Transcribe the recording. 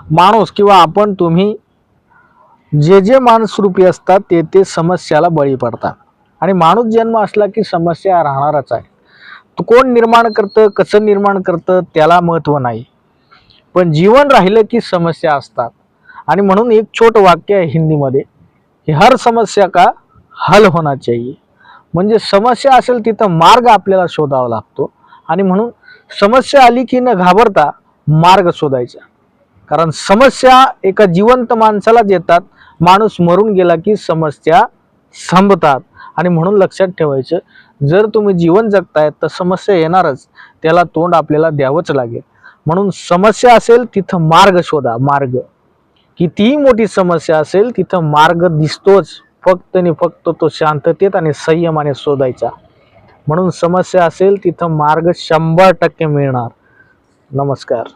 माणूस किंवा आपण तुम्ही जे जे माणसरूपी असतात ते ते समस्याला बळी पडतात आणि माणूस जन्म असला की समस्या राहणारच आहे. तो कोण निर्माण करतं, कसं निर्माण करतं त्याला महत्त्व नाही, पण जीवन राहिलं की समस्या असतात. आणि म्हणून एक छोटं वाक्य आहे हिंदीमध्ये की हर समस्या का हल होना चाहिए. म्हणजे समस्या असेल तिथं मार्ग आपल्याला शोधावा लागतो. आणि म्हणून समस्या आली की न घाबरता मार्ग शोधायचा, कारण समस्या एका जिवंत माणसाला देतात. माणूस मरून गेला की समस्या संपतात. आणि म्हणून लक्षात ठेवायचं, जर तुम्ही जीवन जगताय तर समस्या येणारच, त्याला तोंड आपल्याला द्यावंच लागेल. म्हणून समस्या असेल तिथं मार्ग शोधा. मार्ग कितीही मोठी समस्या असेल तिथं मार्ग दिसतोच, फक्त आणि फक्त तो शांततेत आणि संयमाने शोधायचा. म्हणून समस्या असेल तिथं मार्ग 100% मिळणार. नमस्कार.